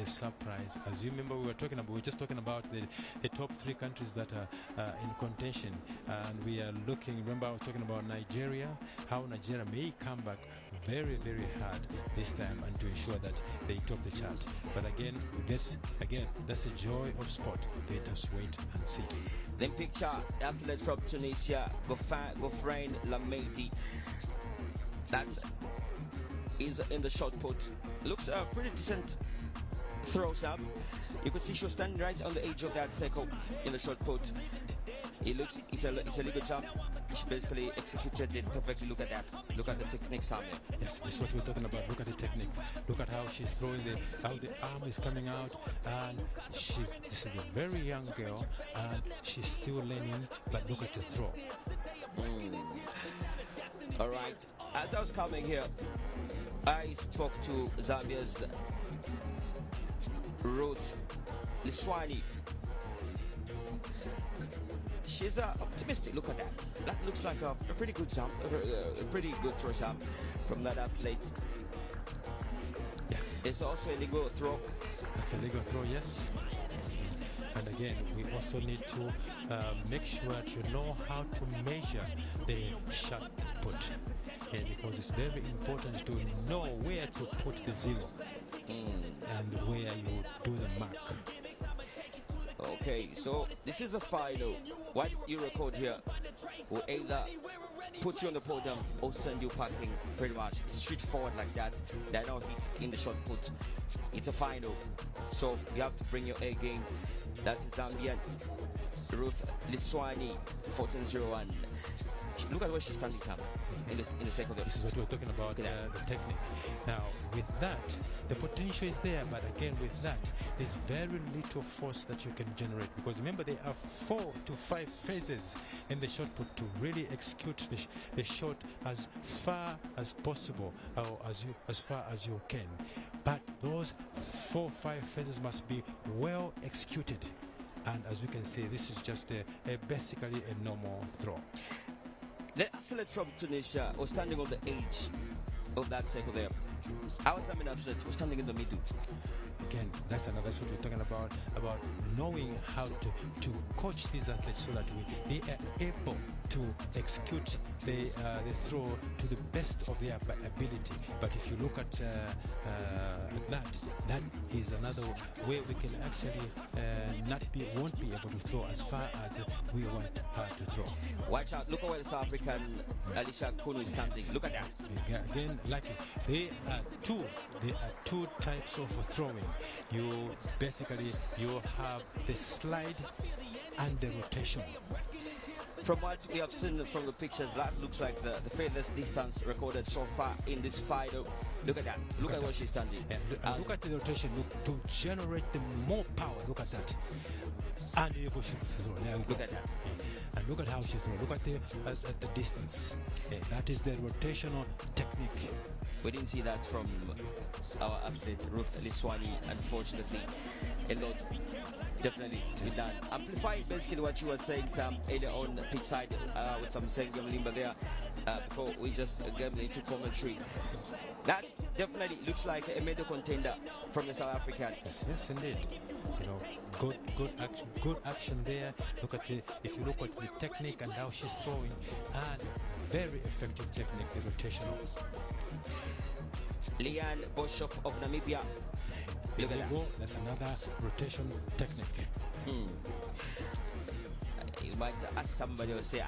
a surprise. As you remember, we were just talking about the top 3 countries that are in contention, and we are looking. Remember, I was talking about Nigeria, how Nigeria may come back very, very hard this time, and to ensure that they top the chart. But again, that's the joy of sport. Let us wait and see. Then picture athlete from Tunisia, Gofrain Lamedi. That is in the shot put. Looks pretty decent throws up. You could see she was standing right on the edge of that circle in the shot put. It's a legal jump. She basically executed it perfectly. Look at that. Look at the technique, Sam. Yes, that's what we're talking about. Look at the technique. Look at how she's throwing how the arm is coming out, and this is a very young girl, and she's still learning. But look at the throw. All right. As I was coming here, I spoke to Zambia's Ruth Liswani. She's optimistic. Look at that. That looks like a pretty good jump, a pretty good throw jump from that athlete. Yes. It's also a legal throw. That's a legal throw, yes. And again, we also need to make sure that you know how to measure the shot put. Okay, because it's very important to know where to put the zero and where you do the mark. Okay, so this is the final. What you record here will either put you on the podium or send you packing, pretty much. It's straightforward like that. There are no hits in the shot put. It's a final, so you have to bring your A game. That's the Zambian Ruth Liswani, 1401. Look at where she's standing, Sam, in the second. This is what we're talking about, the technique. Now, with that, the potential is there, but again, with that, there's very little force that you can generate, because remember, there are 4 to 5 phases in the shot put to really execute the shot as far as possible, or as far as you can. But those 4 or 5 phases must be well executed. And as we can see, this is just basically a normal throw. The athlete from Tunisia was standing on the edge of that circle there. Our Zambian athlete was standing in the middle. Again, that's what we're talking about knowing how to coach these athletes so that they are able to execute the throw to the best of their ability. But if you look at that is another way we can actually won't be able to throw as far as we want her to throw. Watch out! Look at where the South African Alicia Kunu is standing. Look at that. Again, like there are two types of throwing. You have the slide and the rotation. From what we have seen from the pictures, that looks like the furthest distance recorded so far in this final. Look at that. Look at where she's standing. And look at the rotation. Look to generate the more power. Look at that. And you push it through. Look at that. And look at how she throws. Look at the distance. That is the rotational technique. We didn't see that from our athlete Ruth Liswani, unfortunately. A lot definitely to be done. Amplifying basically what you were saying, Sam, earlier on pitch side with some saying Limba there before we just get into commentary. That definitely looks like a medal contender from the South African. Yes, indeed. You know, good action there. If you look at the technique and how she's throwing, and very effective technique, the rotational. Leanne Boshoff of Namibia. Look at that. That's another rotation technique. You might ask somebody to say,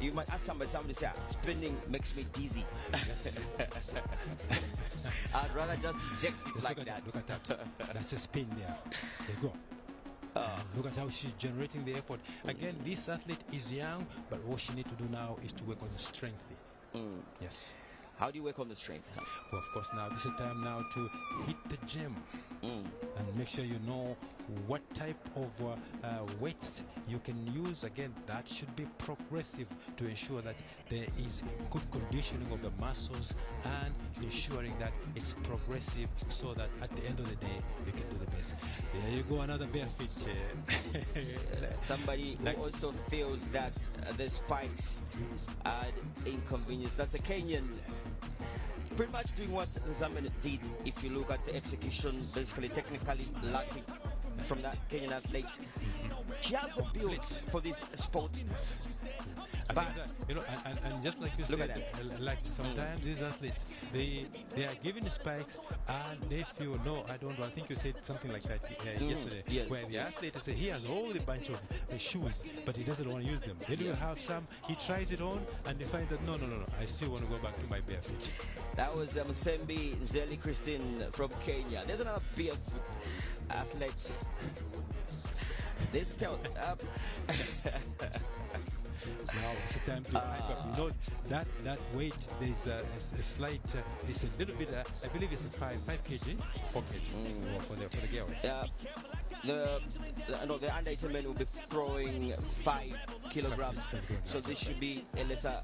you might ask somebody to say, spinning makes me dizzy. Yes. I'd rather just eject it like that. Look at that. That's a spin there. There you go. Look at how she's generating the effort. Again, this athlete is young, but what she needs to do now is to work on strength. Yes. How do you work on the strength? Well, of course, now this is the time now to hit the gym and make sure you know what type of weights you can use. Again, that should be progressive to ensure that there is good conditioning of the muscles and ensuring that it's progressive so that at the end of the day you can do the best. There you go, another bare feet. Somebody who also feels that the spikes are inconvenience. That's a Kenyan Pretty much doing what Zambia did. If you look at the execution, basically technically lacking from that Kenyan athlete. She has a build for this sport. But you know, and just like you said, like sometimes these athletes, they are given the spikes and they feel no, I don't. I think you said something like that yesterday, yes, where the athlete say he has all the bunch of shoes, but he doesn't want to use them. Then you have some, he tries it on, and they find that no, I still want to go back to my bare feet. That was Msembi Nzeli Christine from Kenya. There's another barefoot athlete. They still up. Now it's a time to hike up. You know that weight. There's a slight. It's a little bit. I believe it's a 5 kg, 4 kg for the girls. The under 18 men will be throwing 5 kilograms. So this should be a lesser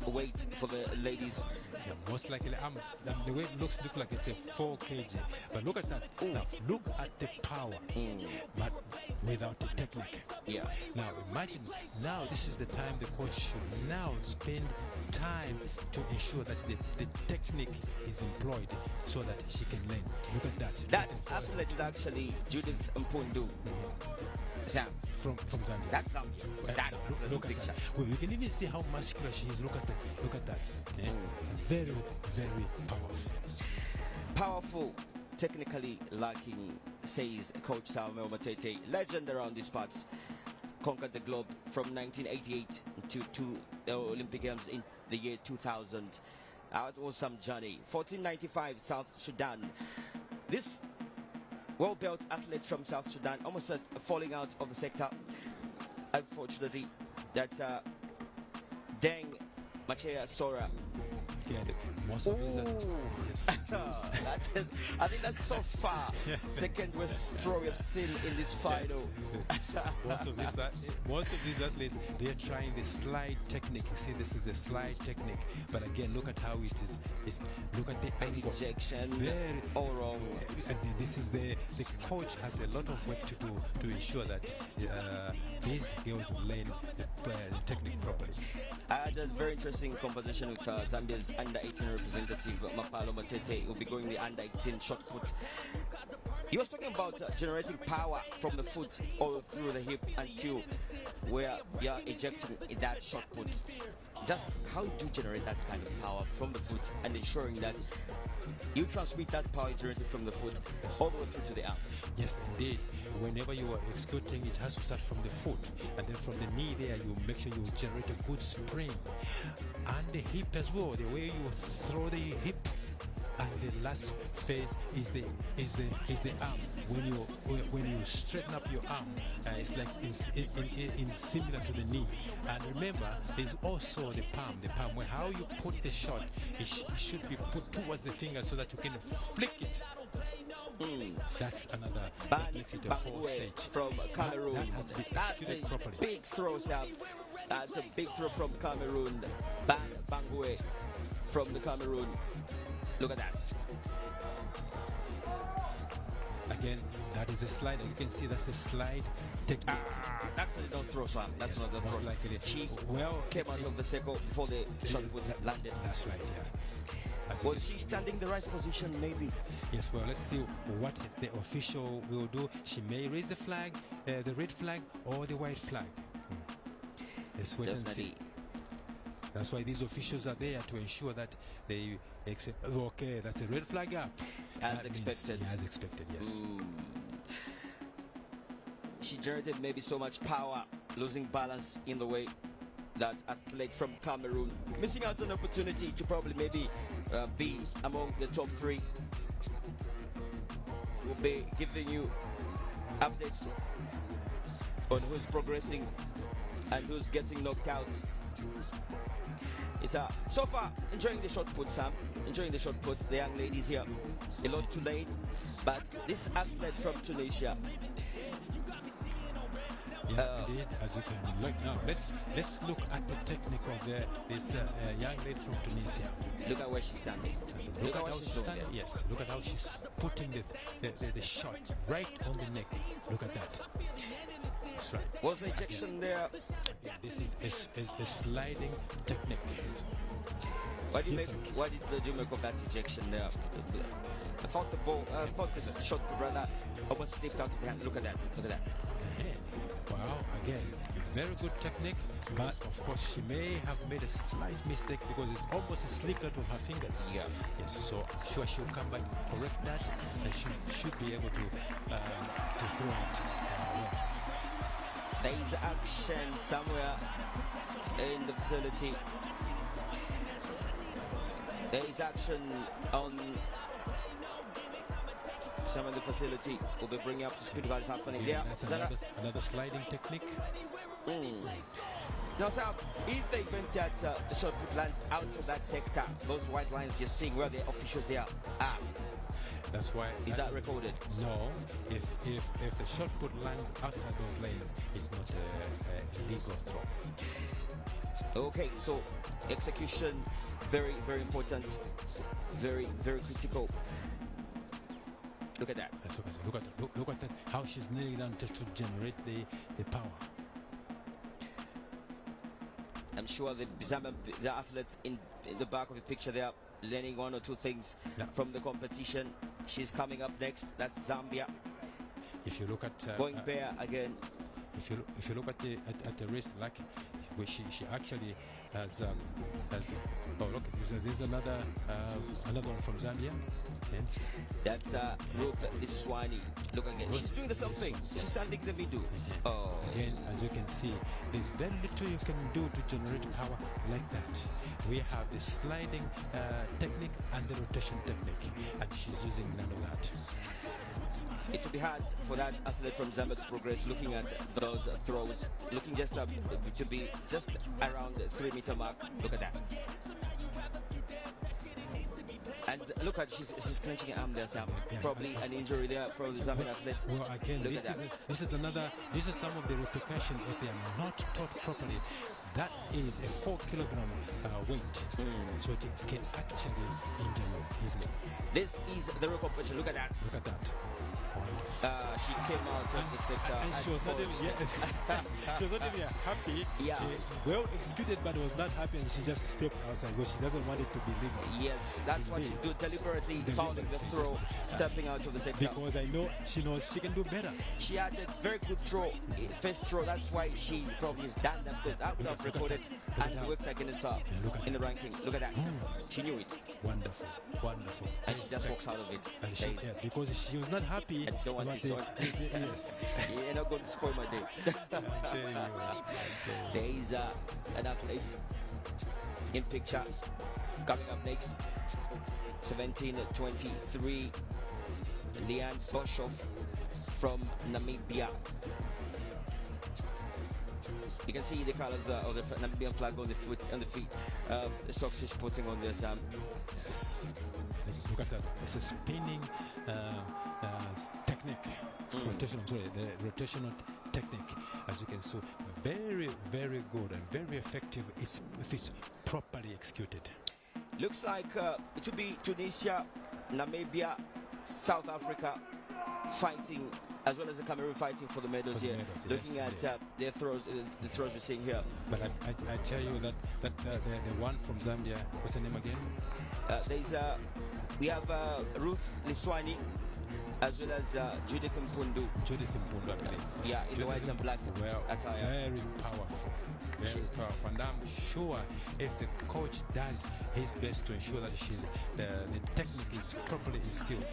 weight for the ladies. Yeah, most likely, the way it looks like it's a 4 kg. But look at that. Now, look at the power, but without the technique. Yeah. Now, imagine, now this is the time the coach should now spend time to ensure that the technique is employed so that she can learn. Look at that. That athlete is actually Judith Mpundu. Sam. From Zambia. That's Zambia. Look at that. Well, you can even see how muscular she is. Look at that. Yeah. Very, very powerful. Powerful, technically lacking, says Coach Samuel Matete. Legend around these parts. Conquered the globe from 1988 to the Olympic Games in the year 2000. That was some journey. 1495, South Sudan. This well-built athlete from South Sudan, almost falling out of the sector. Unfortunately, that's Deng Machea Sora. Yeah, most of these I think that's so far. Second worst throw we've seen in this final. Most of these athletes, they're trying the slide technique. You see, this is the slide technique. But again, look at how it is. Look at the angle. Injection. All wrong. And this is the coach has a lot of work to do to ensure that these girls learn the technique properly. I had a very interesting conversation with Zambia's under 18 representative Mapalo Matete. He will be going the under 18 shot put. He was talking about generating power from the foot all through the hip until where you are ejecting that shot put. Just how do you generate that kind of power from the foot and ensuring that you transmit that power generated from the foot all the way through to the arm? Yes, indeed. Whenever you are executing, it has to start from the foot, and then from the knee there, you make sure you generate a good spring, and the hip as well. The way you throw the hip, and the last phase is the arm. When you straighten up your arm, it's like in similar to the knee. And remember, there's also the palm. The palm, where how you put the shot, it should be put towards the finger so that you can flick it. That's another Bangwe from Cameroon. That's a big throw, Sam. That's a big throw from Cameroon. Bangwe from the Cameroon. Look at that. Again, that is a slide. You can see that's a slide technique. That's a don't throw, Sam. That's not the throw. Likely. She came out of the circle before the shot put landed. That's right, yeah. Was she standing the right position, maybe? Yes, well, let's see what the official will do. She may raise the flag, the red flag, or the white flag. Let's wait and see. That's why these officials are there to ensure that they accept. Okay, that's a red flag up. As expected. As expected, yes. She generated maybe so much power, losing balance in the way. That athlete from Cameroon missing out on an opportunity to probably maybe be among the top 3. We'll be giving you updates on who's progressing and who's getting knocked out. It's so far enjoying the shot put, Sam. Enjoying the shot put. The young ladies here, a lot too late, but this athlete from Tunisia, Yes, indeed. As you can look now, let's look at the technique of this young lady from Tunisia. Look at where she's standing. Look at how she's standing. Yes, look at how she's putting the shot right on the neck. Look at that. That's right. Was the ejection there? Yeah, this is a sliding technique. What did you make of that ejection there? I thought the shot rather almost slipped out of the hand. Look at that. Look at that. Wow, again, very good technique, but of course she may have made a slight mistake because it's almost slipped out of her fingers. Yeah. Yes, so I'm sure she'll come back, correct that, and she should be able to throw it. There is action somewhere in the facility. There is action on some of the facility. We'll be bringing up to speed what is happening there. That's another sliding technique. Now, Sam, if the event that the shot put lands out of that sector, those white lines you're seeing where the officials there are. That's why. Is that recorded? No. If the shot put lands outside those lanes, it's not a legal throw. Okay, so execution, very, very important, very, very critical. Look at that. Look at that. How she's kneeling down just to generate the power. I'm sure the athletes in the back of the picture there learning one or two things from the competition. She's coming up next. That's Zambia. If you look at going bare again. If you look at the wrist, like where she actually has oh look, there's another one from Zambia. That's Ruth Liswani. Look again. She's doing the same thing. She's standing the video. Oh. Again, as you can see, there's very little you can do to generate power like that. We have the sliding technique and the rotation technique, and she's using none of that. It will be hard for that athlete from Zambia to progress looking at those throws, looking just to be just around the 3 meter mark. Look at that. And look at she's clenching her arm there, Sam. Probably an injury there from the Zambian athlete. Well, again, look at that. This is some of the repercussions if they are not taught properly. That is a 4 kilogram weight, so it can actually injure you easily. This is the real competition. Look at that. Look at that. She came out of the sector. And she was not even happy. Yeah. Well executed, but was not happy, and she just stepped outside because she doesn't want it to be legal. Yes, that's what she do, deliberately fouling the throw, stepping out of the sector. Because I know she knows she can do better. She had a very good throw, first throw. That's why she probably has done that good. That would have recorded and worked against her in the ranking. Look at that. She knew it. Wonderful, wonderful. And she just walks out of it. And because she was not happy. And don't want this one. Yes. You're not going to spoil my day. There is an athlete in picture coming up next. 17-23. Leanne Boshoff from Namibia. You can see the colors of the Namibian flag on the feet. The socks she's putting on this. Yes. Look at that. It's a spinning technique. The rotational technique, as you can see, very, very good and very effective. If it's properly executed. Looks like it would be Tunisia, Namibia, South Africa fighting, as well as the Cameroon fighting for the medals here. Looking at their throws, the throws we're seeing here. But I tell you that the one from Zambia, what's the name again? We have Ruth Liswani, as well as Judith Mpundu. I believe. Yeah, in the white and black attire. Very powerful. Very powerful. And I'm sure if the coach does his best to ensure that the technique is properly instilled,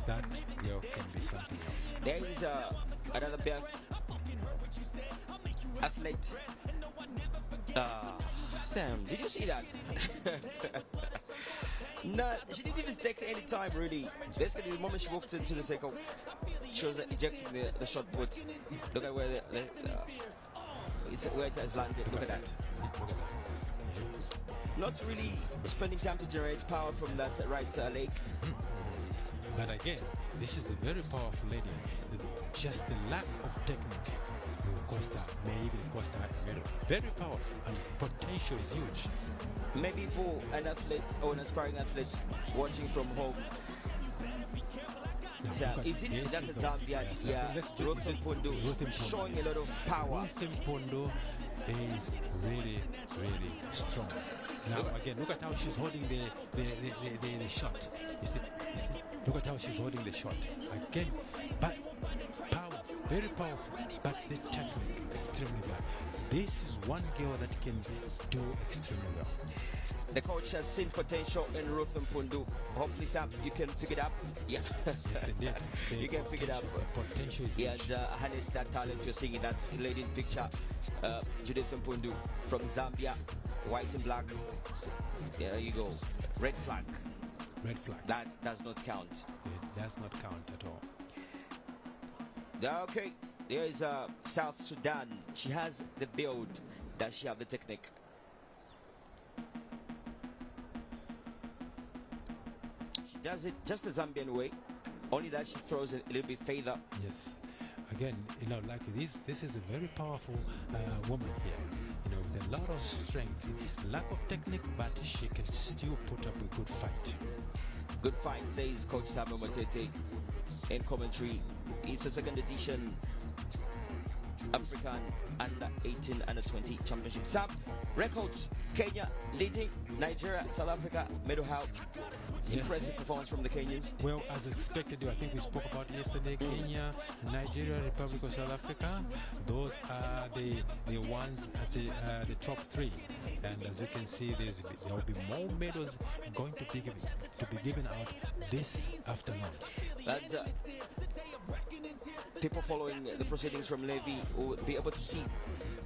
that girl can be something else. There is another bear athlete. Sam, did you see that? No, she didn't even take any time really. Basically, the moment she walked into the circle, she was ejecting the shot put. Look at where where it has landed. Look at that. Not really spending time to generate power from that right leg. But again, this is a very powerful lady. Just the lack of technique will Costa may even cost her a medal. Very powerful and potential is huge. Maybe for an athlete or an aspiring athlete watching from home. So is it that Zambia? Yeah, Ruth Mpondo showing a lot of power. Ruth Mpondo is really, really strong. Now again, look at how she's holding the shot. Look at how she's holding the shot. Again, but power, very powerful, but the technique extremely bad. This is one girl that can do extremely well. The coach has seen potential in Ruth Mpondo. Hopefully, Sam, you can pick it up. Yeah. Yes, indeed. You can pick it up. The potential is yeah, and harness that talent you're seeing in that lady in picture. Judith Mpondo from Zambia, white and black. There you go. Red flag. Red flag. That does not count. It does not count at all. Okay, there is South Sudan. She has the build. Does she have the technique? She does it just the Zambian way, only that she throws it a little bit further. Yes. Again, you know, like this is a very powerful woman here. You know, with a lot of strength, lack of technique, but she can still put up a good fight. Good fight, says Coach Samuel Matete in commentary. It's a second edition African Under 18 Under 20 Championship. Sam, records: Kenya leading, Nigeria, South Africa, medal out. Yes. Impressive performance from the Kenyans. Well, as expected, I think we spoke about yesterday. Kenya, Nigeria, Republic of South Africa. Those are the ones at the top three. And as you can see, there will be more medals going to be given out this afternoon. And people following the proceedings from Levy will be able to see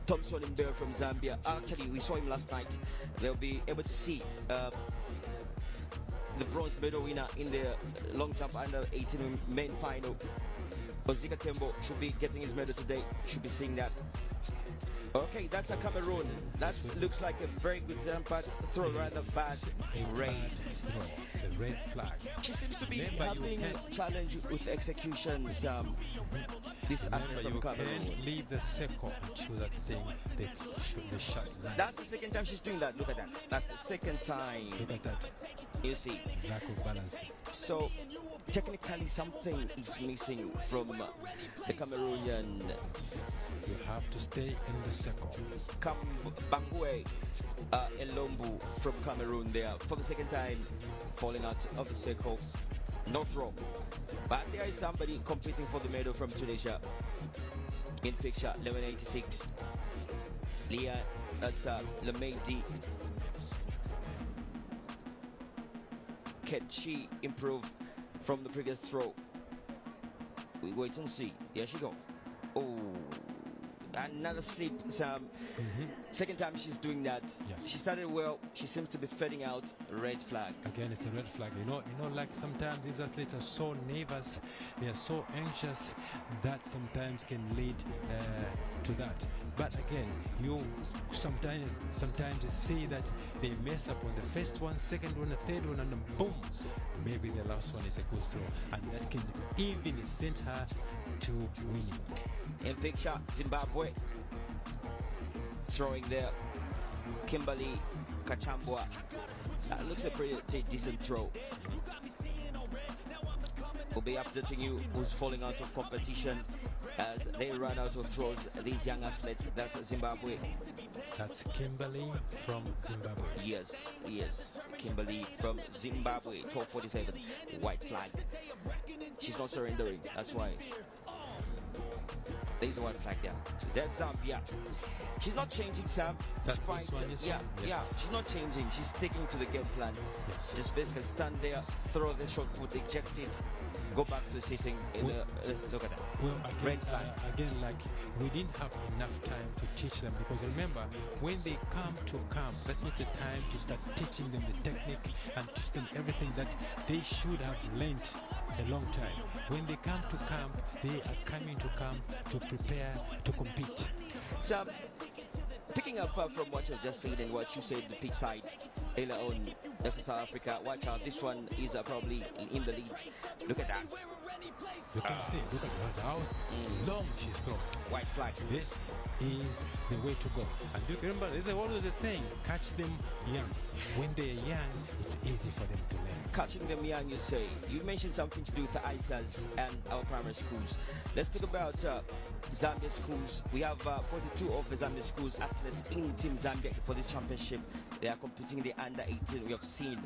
Thompson in Bear from Zambia. Actually, we saw him last night. They'll be able to see the bronze medal winner in the long jump under 18 main final. Ozika Tembo should be getting his medal today. Should be seeing that. Okay, that's a Cameroon. That looks like a very good jump, but throw rather bad. Red. The red flag. She seems to be having a challenge with execution. This athlete from Cameroon. You can't leave the circle to that thing. The shot. That's the second time she's doing that. Look at that. That's the second time. Look at that. You see. Lack of balance. So technically something is missing from the Cameroonian. You have to stay in the circle. Bangwe Elombu from Cameroon there for the second time falling out of the circle. No throw. But there is somebody competing for the medal from Tunisia. In picture, 1186. Leah, that's Lemedi. Can she improve from the previous throw? We wait and see. There she goes. Oh, another slip, Sam. Second time she's doing that. Yes. She started well. She seems to be fading out. Red flag. Again, it's a red flag. You know, like sometimes these athletes are so nervous, they are so anxious that sometimes can lead to that. But again, you sometimes you see that they mess up on the first one, second one, the third one, and then boom, maybe the last one is a good throw, and that can even send her to winning. In picture, Zimbabwe throwing there. Kimberly Kachambwa. That looks a pretty decent throw. We'll be updating you who's falling out of competition as they run out of throws. These young athletes, that's Zimbabwe. That's Kimberly from Zimbabwe. Yes, yes. Kimberly from Zimbabwe, 1247. White flag. She's not surrendering, that's why. There's a white flag there. There's Zambia. She's not changing, Sam. That's Despite, yeah, she's not changing. She's sticking to the game plan. Yes. Just basically stand there, throw the short put, eject it, go back to sitting. Look at that. Well, Red flag. again, like we didn't have enough time to teach them, because remember, when they come to camp, that's not the time to start teaching them the technique and teach them everything that they should have learned a long time. When they come to camp, they are coming to camp to prepare to compete. So, picking up from what you've just said and what you said, the pitch side earlier on, that's South Africa. Watch out, this one is probably in the lead. Look at that. You can see, look at how long she's throwing. White flag. This is the way to go. And you can remember, there's always a saying, catch them young. When they're young, it's easy for them to learn. Catching them young, you say. You mentioned something to do with the ISAs and our primary schools. Let's talk about Zambia schools. We have 42 of the Zambia schools athletes in Team Zambia for this championship. They are competing in the under 18 we have seen.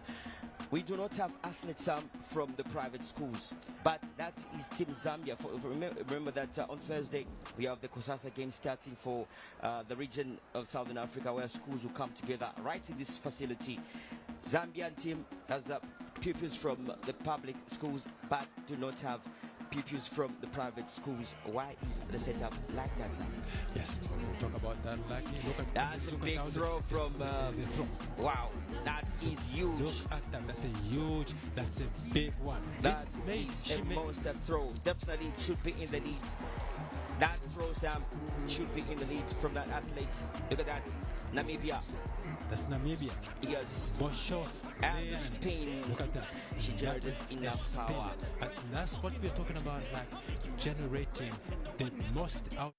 We do not have athletes from the private schools, but that is Team Zambia. Remember that on Thursday we have the Kusasa game starting for the region of Southern Africa, where schools will come together right in this facility. Zambian team has pupils from the public schools, but do not have pupils from the private schools. Why is the setup like that, sir? Yes, we'll talk about that. Look at that's a big throw from. Wow, that is huge. Look at that. That's a huge. That's a big one. That is a monster throw. Definitely it should be in the lead. That throw, Sam, should be in the lead from that athlete. Look at that. Namibia. That's Namibia. Yes. Boshoff. And Spain. Look at that. She generated enough power. And that's what we're talking about, like generating the most out.